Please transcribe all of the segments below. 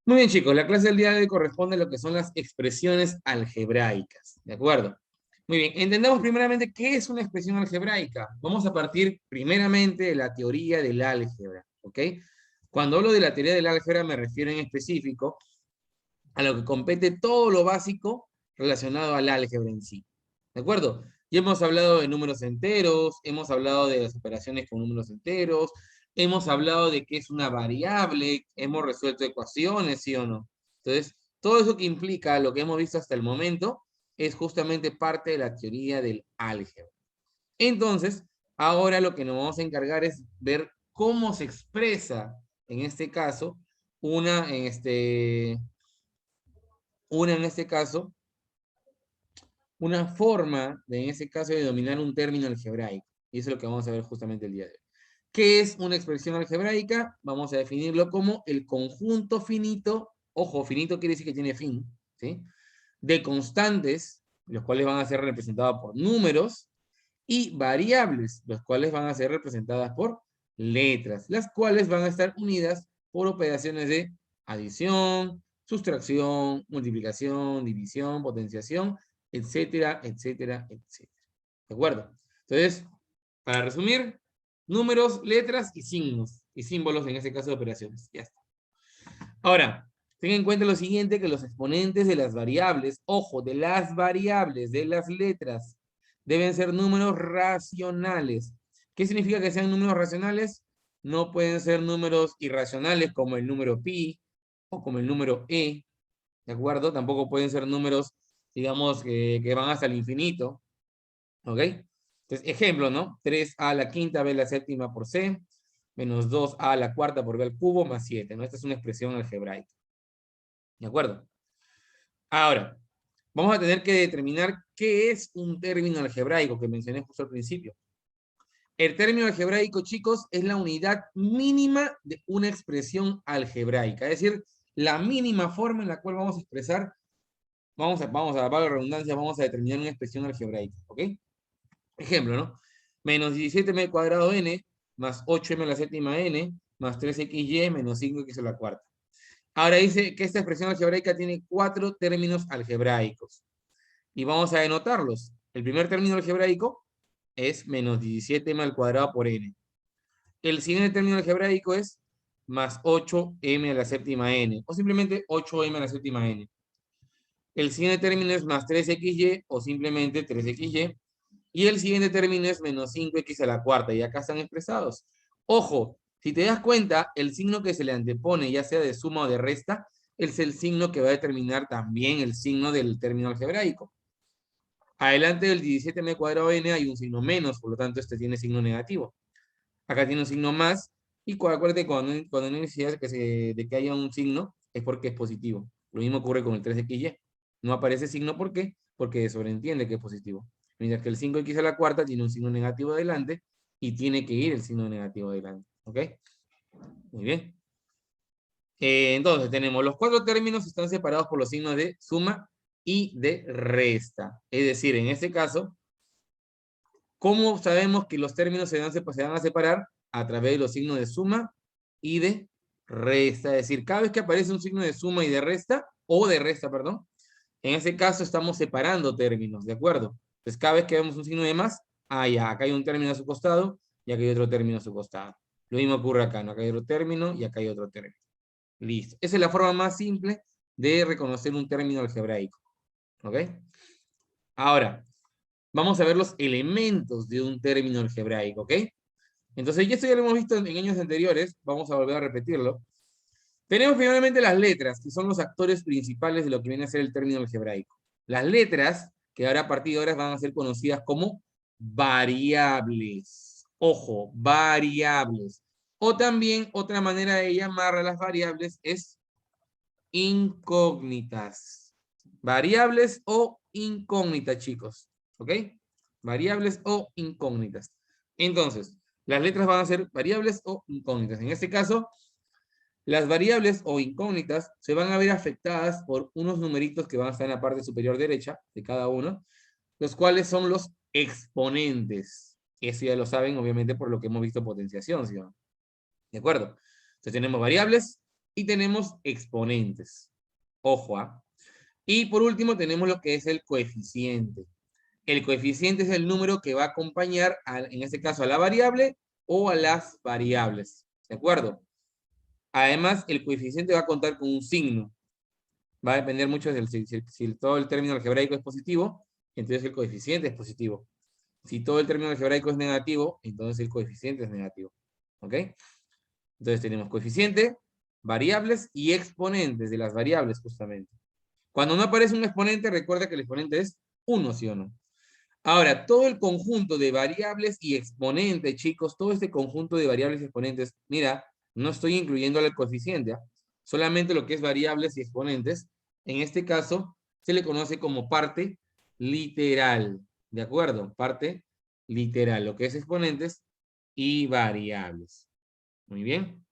Muy bien, chicos, la clase del día de hoy corresponde a lo que son las expresiones algebraicas, ¿de acuerdo? Muy bien, entendamos primeramente qué es una expresión algebraica. Vamos a partir primeramente de la teoría del álgebra, ¿ok? Cuando hablo de la teoría del álgebra me refiero en específico a lo que compete todo lo básico relacionado al álgebra en sí, ¿de acuerdo? Ya hemos hablado de números enteros, hemos hablado de las operaciones con números enteros, hemos hablado de qué es una variable, hemos resuelto ecuaciones, ¿sí o no? Entonces, todo eso que implica lo que hemos visto hasta el momento es justamente parte de la teoría del álgebra. Entonces, ahora lo que nos vamos a encargar es ver cómo se expresa, en este caso, una, en este, una en este caso, una forma de, en ese caso, de denominar un término algebraico. Y eso es lo que vamos a ver justamente el día de hoy. ¿Qué es una expresión algebraica? Vamos a definirlo como el conjunto finito, ojo, finito quiere decir que tiene fin, ¿sí? De constantes, los cuales van a ser representados por números, y variables, los cuales van a ser representadas por letras, las cuales van a estar unidas por operaciones de adición, sustracción, multiplicación, división, potenciación, etcétera, etcétera, etcétera. ¿De acuerdo? Entonces, para resumir, números, letras y signos, y símbolos en este caso de operaciones. Ya está. Ahora, ten en cuenta lo siguiente, que los exponentes de las variables, ojo, de las variables, de las letras, deben ser números racionales. ¿Qué significa que sean números racionales? No pueden ser números irracionales como el número pi o como el número e, ¿de acuerdo? Tampoco pueden ser números, digamos, que van hasta el infinito, ¿ok? Entonces, ejemplo, ¿no? 3a a la quinta b a la séptima por c, menos 2a a la cuarta por b al cubo, más 7, ¿no? Esta es una expresión algebraica, ¿de acuerdo? Ahora, vamos a tener que determinar qué es un término algebraico que mencioné justo al principio. El término algebraico, chicos, es la unidad mínima de una expresión algebraica, es decir, la mínima forma en la cual vamos a expresar, vamos a dar la redundancia, vamos a determinar una expresión algebraica, ¿ok? Ejemplo, ¿no? Menos 17m al cuadrado n, más 8m a la séptima n, más 3xy, menos 5x a la cuarta. Ahora dice que esta expresión algebraica tiene 4 términos algebraicos. Y vamos a denotarlos. El primer término algebraico es menos 17m al cuadrado por n. El siguiente término algebraico es más 8m a la séptima n, o simplemente 8m a la séptima n. El siguiente término es más 3xy, o simplemente 3xy. Y el siguiente término es menos 5x a la cuarta, y acá están expresados. Ojo, si te das cuenta, el signo que se le antepone, ya sea de suma o de resta, es el signo que va a determinar también el signo del término algebraico. Adelante del 17m cuadrado n hay un signo menos, por lo tanto este tiene signo negativo. Acá tiene un signo más, y acuérdate cuando no hay necesidad de que haya un signo, es porque es positivo. Lo mismo ocurre con el 3xy. No aparece signo, ¿por qué? Porque sobreentiende que es positivo. Mientras que el 5x a la cuarta tiene un signo negativo adelante, y tiene que ir el signo negativo adelante. ¿Ok? Muy bien. Entonces tenemos los 4 términos están separados por los signos de suma y de resta. Es decir, en este caso, ¿cómo sabemos que los términos se van a separar? A través de los signos de suma y de resta. Es decir, cada vez que aparece un signo de suma y de resta, o de resta, perdón, en ese caso estamos separando términos, ¿de acuerdo? Entonces, cada vez que vemos un signo de más, ya, acá hay un término a su costado y acá hay otro término a su costado. Lo mismo ocurre acá, ¿no? Acá hay otro término y acá hay otro término. Listo. Esa es la forma más simple de reconocer un término algebraico. ¿Ok? Ahora, vamos a ver los elementos de un término algebraico, ¿ok? Entonces, ya esto ya lo hemos visto en años anteriores, vamos a volver a repetirlo. Tenemos finalmente las letras, que son los actores principales de lo que viene a ser el término algebraico. Las letras, que ahora a partir de ahora van a ser conocidas como variables. Ojo, variables. O también, otra manera de llamar a las variables es incógnitas. Variables o incógnitas, chicos. ¿Ok? Variables o incógnitas. Entonces, las letras van a ser variables o incógnitas. En este caso, las variables o incógnitas se van a ver afectadas por unos numeritos que van a estar en la parte superior derecha de cada uno, los cuales son los exponentes. Eso ya lo saben, obviamente, por lo que hemos visto potenciación, ¿sí? ¿De acuerdo? Entonces tenemos variables y tenemos exponentes. Ojo, ¿ah? Y por último tenemos lo que es el coeficiente. El coeficiente es el número que va a acompañar, en este caso, a la variable o a las variables. ¿De acuerdo? Además, el coeficiente va a contar con un signo. Va a depender mucho de si todo el término algebraico es positivo, entonces el coeficiente es positivo. Si todo el término algebraico es negativo, entonces el coeficiente es negativo. ¿Ok? Entonces tenemos coeficiente, variables y exponentes de las variables, justamente. Cuando no aparece un exponente, recuerda que el exponente es 1, ¿sí o no? Ahora, todo el conjunto de variables y exponentes, chicos, todo este conjunto de variables y exponentes, mira, no estoy incluyendo el coeficiente, ¿ah? Solamente lo que es variables y exponentes, en este caso, se le conoce como parte literal, ¿de acuerdo? Parte literal, lo que es exponentes y variables. Muy bien.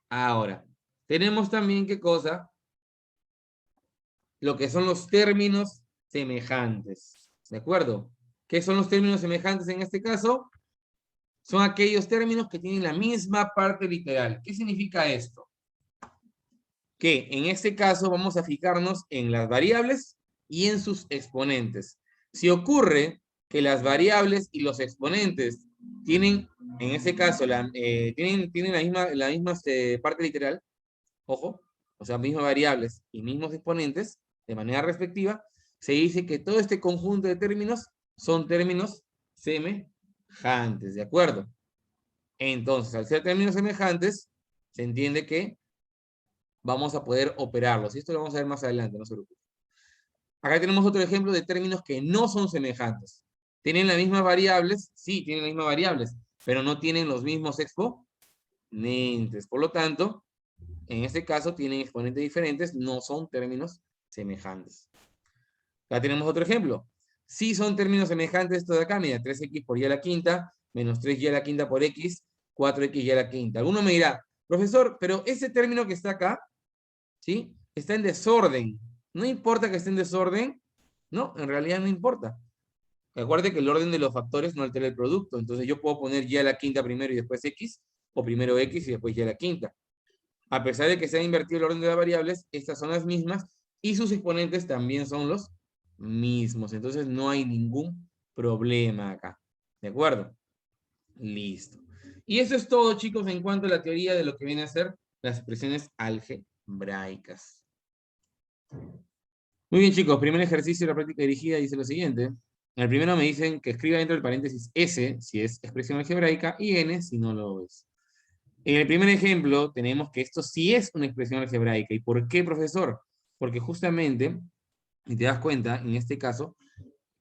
Ahora, tenemos también, ¿qué cosa? Lo que son los términos semejantes, ¿de acuerdo? ¿Qué son los términos semejantes en este caso? Son aquellos términos que tienen la misma parte literal. ¿Qué significa esto? Que en este caso vamos a fijarnos en las variables y en sus exponentes. Si ocurre que las variables y los exponentes tienen, en este caso, tienen la misma parte literal, ojo, o sea, mismas variables y mismos exponentes, de manera respectiva, se dice que todo este conjunto de términos son términos semejantes, ¿de acuerdo? Entonces, al ser términos semejantes, se entiende que vamos a poder operarlos. Y esto lo vamos a ver más adelante, no se preocupen. Acá tenemos otro ejemplo de términos que no son semejantes. ¿Tienen las mismas variables? Sí, tienen las mismas variables, pero no tienen los mismos exponentes. Por lo tanto, en este caso tienen exponentes diferentes, no son términos semejantes. Acá tenemos otro ejemplo. Sí son términos semejantes esto de acá, mira, 3x por y a la quinta, menos 3y a la quinta por x, 4x a la quinta. Alguno me dirá, profesor, pero ese término que está acá, ¿sí? Está en desorden. ¿No importa que esté en desorden? No, en realidad no importa. Acuérdate que el orden de los factores no altera el producto. Entonces yo puedo poner y a la quinta primero y después x, o primero x y después y a la quinta. A pesar de que se ha invertido el orden de las variables, estas son las mismas y sus exponentes también son los mismos. Entonces no hay ningún problema acá. ¿De acuerdo? Listo. Y eso es todo, chicos, en cuanto a la teoría de lo que viene a ser las expresiones algebraicas. Muy bien, chicos. Primer ejercicio de la práctica dirigida dice lo siguiente. En el primero me dicen que escriba dentro del paréntesis S si es expresión algebraica y N si no lo es. En el primer ejemplo tenemos que esto sí es una expresión algebraica. ¿Y por qué, profesor? Porque justamente, si te das cuenta, en este caso,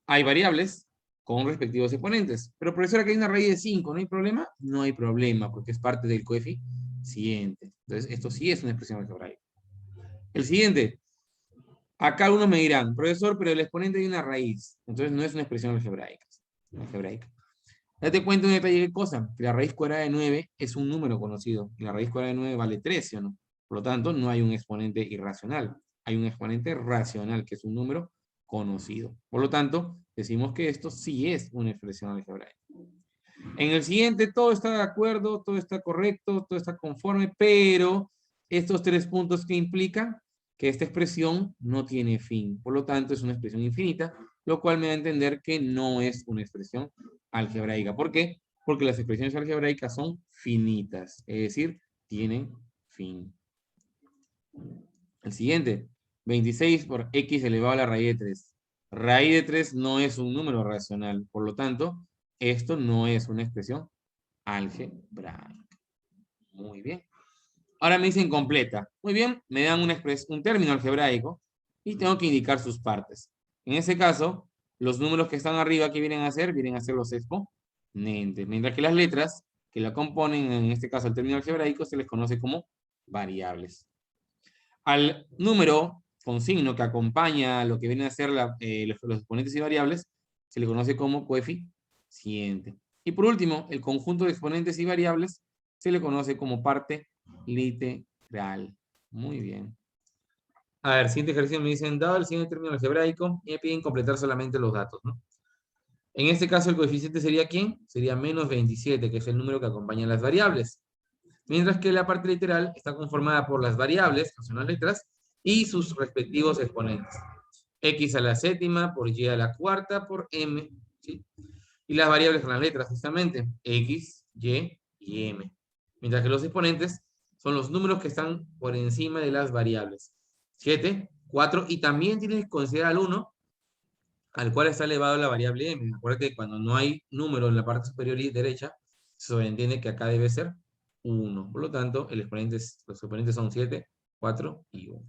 hay variables con respectivos exponentes. Pero, profesor, aquí hay una raíz de 5, ¿no hay problema? No hay problema, porque es parte del coeficiente. Entonces, esto sí es una expresión algebraica. El siguiente. Acá algunos me dirán, profesor, pero el exponente tiene una raíz. Entonces, no es una expresión algebraica. Date cuenta de un detalle de cosa, que la raíz cuadrada de 9 es un número conocido, y la raíz cuadrada de 9 vale 13, ¿o no? Por lo tanto, no hay un exponente irracional, hay un exponente racional, que es un número conocido. Por lo tanto, decimos que esto sí es una expresión algebraica. En el siguiente, todo está de acuerdo, todo está correcto, todo está conforme, pero estos 3 puntos que implican que esta expresión no tiene fin. Por lo tanto, es una expresión infinita, lo cual me da a entender que no es una expresión algebraica. ¿Por qué? Porque las expresiones algebraicas son finitas, es decir, tienen fin. El siguiente, 26 por x elevado a la raíz de 3. Raíz de 3 no es un número racional, por lo tanto, esto no es una expresión algebraica. Muy bien. Ahora me dicen completa. Muy bien, me dan un término algebraico y tengo que indicar sus partes. En ese caso, los números que están arriba, ¿qué vienen a ser? Vienen a ser los exponentes. Mientras que las letras que la componen, en este caso el término algebraico, se les conoce como variables. Al número con signo que acompaña lo que vienen a ser los exponentes y variables, se le conoce como coeficiente. Y por último, el conjunto de exponentes y variables se le conoce como parte literal. Muy bien. A ver, siguiente ejercicio me dicen, dado el siguiente término algebraico, y me piden completar solamente los datos, ¿no? En este caso, el coeficiente sería ¿quién? Sería menos 27, que es el número que acompaña las variables. Mientras que la parte literal está conformada por las variables, que son las letras, y sus respectivos exponentes. X a la séptima por Y a la cuarta por M, ¿sí? Y las variables son las letras, justamente, X, Y y M. Mientras que los exponentes son los números que están por encima de las variables. 7, 4, y también tienes que considerar el 1, al cual está elevado la variable M. Acuérdate que cuando no hay número en la parte superior y derecha, se sobreentiende que acá debe ser 1. Por lo tanto, los exponentes son 7, 4 y 1.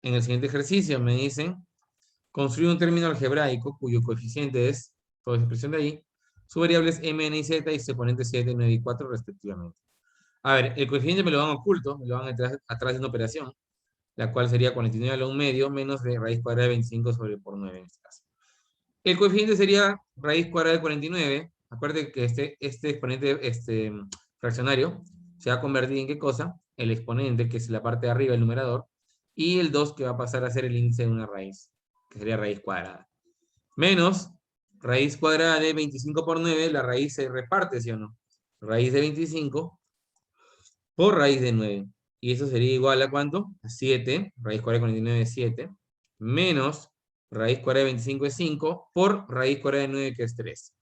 En el siguiente ejercicio me dicen, construir un término algebraico cuyo coeficiente es, toda esa expresión de ahí, su variable es m, n y z y su exponente 7, 9 y 4 respectivamente. A ver, el coeficiente me lo dan oculto, me lo van atrás de una operación, la cual sería 49 a la 1 medio menos de raíz cuadrada de 25 sobre por 9 en este caso. El coeficiente sería raíz cuadrada de 49. Acuérdate que este exponente fraccionario se va a convertir en ¿qué cosa? El exponente, que es la parte de arriba del numerador, y el 2 que va a pasar a ser el índice de una raíz, que sería raíz cuadrada. Menos raíz cuadrada de 25 por 9, la raíz se reparte, ¿sí o no? Raíz de 25 por raíz de 9. Y eso sería igual a ¿cuánto? A 7, raíz cuadrada de 49 es 7, menos raíz cuadrada de 25 es 5, por raíz cuadrada de 9 que es 3.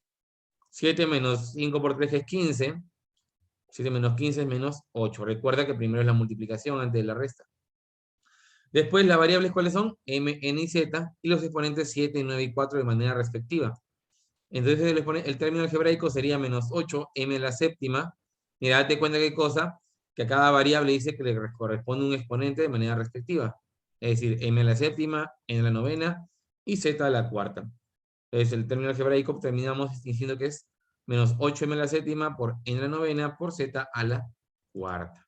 7 menos 5 por 3 que es 15. 7 menos 15 es menos 8. Recuerda que primero es la multiplicación antes de la resta. Después, las variables, ¿cuáles son? M, N y Z, y los exponentes 7, 9 y 4 de manera respectiva. Entonces, el término algebraico sería menos 8, M a la séptima. Mira, date cuenta qué cosa, que a cada variable dice que le corresponde un exponente de manera respectiva. Es decir, M a la séptima, N a la novena y Z a la cuarta. Entonces, el término algebraico terminamos diciendo que es menos 8M a la séptima por N a la novena por Z a la cuarta.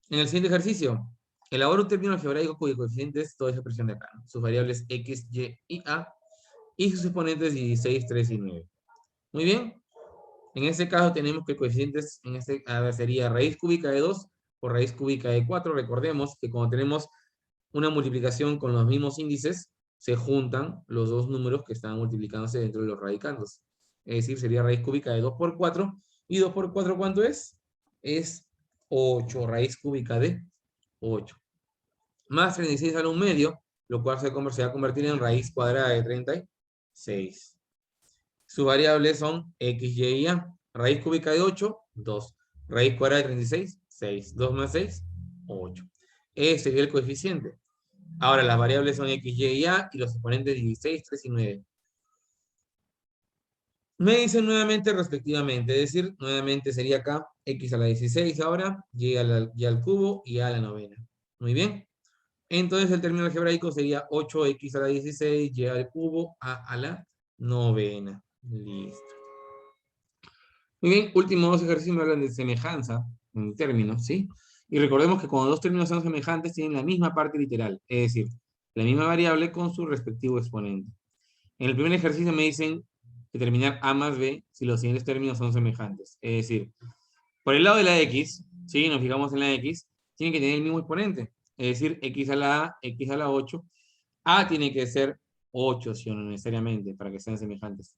En el siguiente ejercicio, elabora un término algebraico cuyo coeficiente es toda esa expresión de acá, ¿no? Sus variables X, Y y A, y sus exponentes 16, 3 y 9. Muy bien. En este caso tenemos que el coeficiente sería raíz cúbica de 2 por raíz cúbica de 4. Recordemos que cuando tenemos una multiplicación con los mismos índices, se juntan los dos números que están multiplicándose dentro de los radicandos. Es decir, sería raíz cúbica de 2 por 4. ¿Y 2 por 4 cuánto es? Es 8, raíz cúbica de 8. Más 36 a la 1 medio, lo cual se va a convertir en raíz cuadrada de 36. Sus variables son X, Y y A. Raíz cúbica de 8, 2. Raíz cuadrada de 36, 6. 2 más 6, 8. Ese sería el coeficiente. Ahora las variables son X, Y y A y los exponentes 16, 3 y 9. Me dicen nuevamente respectivamente, es decir, nuevamente sería acá X a la 16 ahora, Y al cubo y A a la novena. Muy bien. Entonces el término algebraico sería 8X a la 16, Y al cubo, A la novena. Listo. Muy bien, últimos dos ejercicios me hablan de semejanza en términos, ¿sí? Y recordemos que cuando dos términos son semejantes tienen la misma parte literal, es decir, la misma variable con su respectivo exponente. En el primer ejercicio me dicen determinar A más B si los siguientes términos son semejantes. Es decir, por el lado de la X, ¿sí? Nos fijamos en la X, tiene que tener el mismo exponente. Es decir, X a la A, X a la 8. A tiene que ser 8, ¿sí o no? Necesariamente, para que sean semejantes.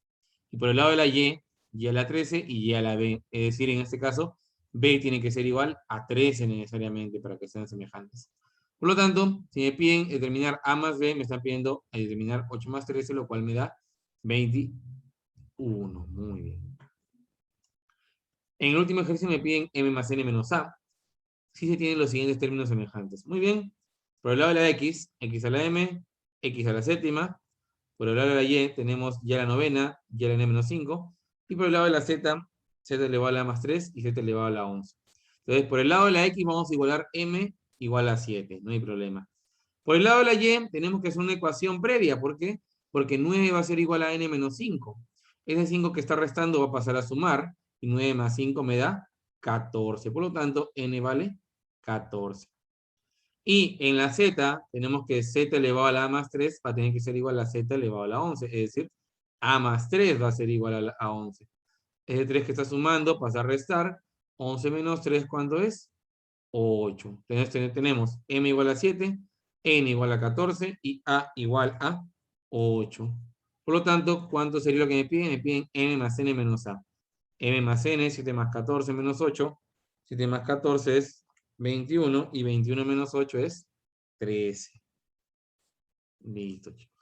Y por el lado de la Y a la 13 y Y a la B. Es decir, en este caso, B tiene que ser igual a 13 necesariamente para que sean semejantes. Por lo tanto, si me piden determinar A más B, me están pidiendo determinar 8 más 13, lo cual me da 21. Muy bien. En el último ejercicio me piden M más N menos A. Si se tienen los siguientes términos semejantes. Muy bien. Por el lado de la X, X a la M, X a la séptima. Por el lado de la Y tenemos Y a la novena, Y a la N menos 5. Y por el lado de la Z, Z elevado a la más 3 y Z elevado a la 11. Entonces, por el lado de la X vamos a igualar M igual a 7. No hay problema. Por el lado de la Y tenemos que hacer una ecuación previa. ¿Por qué? Porque 9 va a ser igual a N menos 5. Ese 5 que está restando va a pasar a sumar. Y 9 más 5 me da 14. Por lo tanto, N vale 14. Y en la Z, tenemos que Z elevado a la A más 3 va a tener que ser igual a Z elevado a la 11. Es decir, A más 3 va a ser igual a 11. Ese 3 que está sumando pasa a restar. 11 menos 3, ¿cuánto es? 8. Entonces tenemos M igual a 7, N igual a 14 y A igual a 8. Por lo tanto, ¿cuánto sería lo que me piden? Me piden M más N menos A. m más n, 7 más 14 menos 8. 7 más 14 es 21, y 21 menos 8 es 13. Listo, chicos.